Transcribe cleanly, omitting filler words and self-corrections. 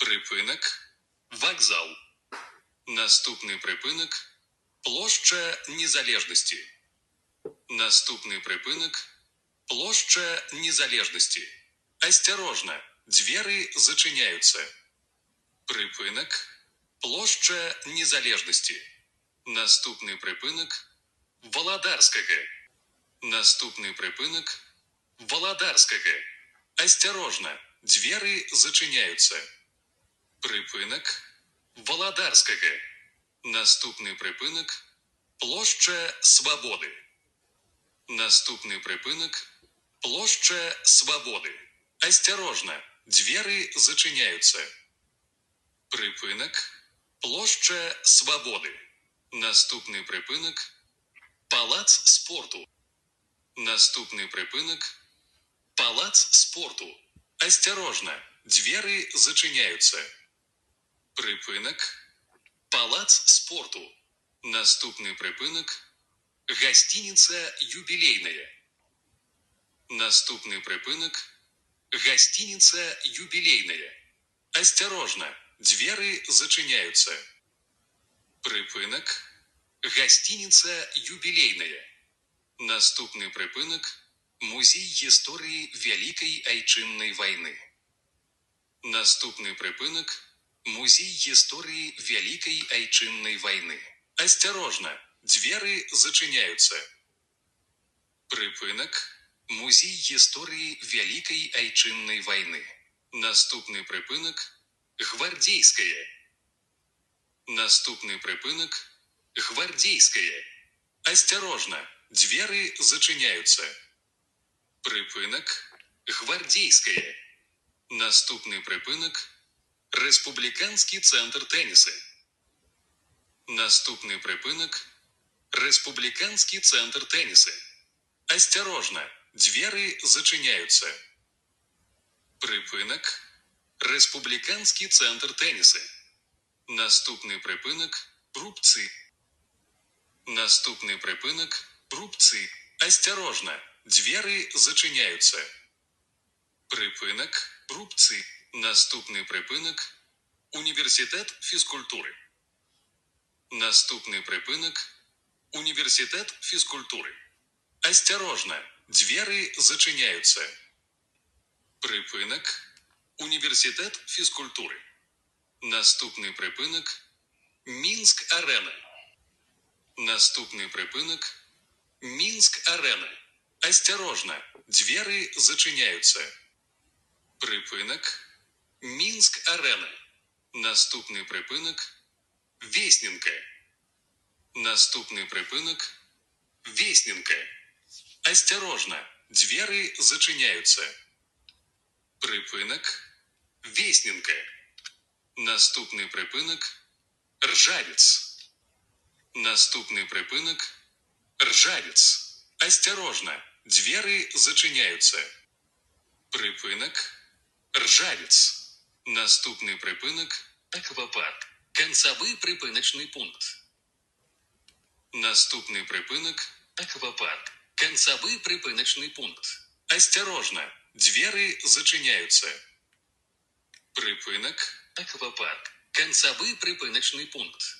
Припинок – вокзал. Наступний припинок – площа Незалежності. Наступний припинок – площа Незалежності. Осторожно, двери зачиняются. Припинок – площа Незалежності. Наступний припинок – Володарського. Наступний припинок – Володарського. Осторожно, двери зачиняются. Припинок – Володарського. Наступний припинок – площа Свободи. Наступний припинок – площа Свободи. Осторожно, двери зачиняются. Припинок – площа Свободи. Наступний припинок – Палац спорту. Наступний припинок – Палац спорту. Осторожно, двери зачиняются. Припинок – Палац спорту. Наступний припинок – Гостиниця Юбілейна. Наступний припинок – Гостиниця Юбілейна. Осторожно, двери зачиняются. Припинок – Гостиниця Юбілейна. Наступний припинок – Музей історії Великої Отечественної війни. Наступний припинок – Музей історії Великої Отечественної війни. Осторожно, двери зачиняются. Припинок – Музей історії Великої Отечественної війни. Наступний припинок – Гвардейська. Наступний припинок – Гвардейська. Осторожно, двери зачиняются. Припинок – Гвардейська. Наступний припинок – Республіканський центр тенісу. Наступний припинок – Республіканський центр тенісу. Осторожно, двери зачиняются. Припинок – Республіканський центр тенісу. Наступний припинок – Рубці. Наступний припинок – Рубці. Осторожно, двери зачиняются. Припинок – Рубці. Наступний припинок – Університет фізкультури. Наступний припинок – Університет фізкультури. Осторожно, двери зачиняются. Припинок – Університет фізкультури. Наступний припинок – Мінськ-арена. Наступний припинок – Мінськ-арена. Осторожно, двери зачиняются. Припинок – Мінськ-арена. Наступний припинок – Весненка. Наступний припинок – Весненка. Осторожно, двери зачиняются. Припинок – Весненка. Наступний припинок – Ржавець. Наступний припинок – Ржавець. Осторожно, двери зачиняются. Припинок – Ржавець. Наступний припинок – Аквапарк. Концевий припиночний пункт. Наступний припинок – Аквапарк. Концевий припиночний пункт. Осторожно, двери зачиняются. Припинок – Аквапарк. Концевий припиночний пункт.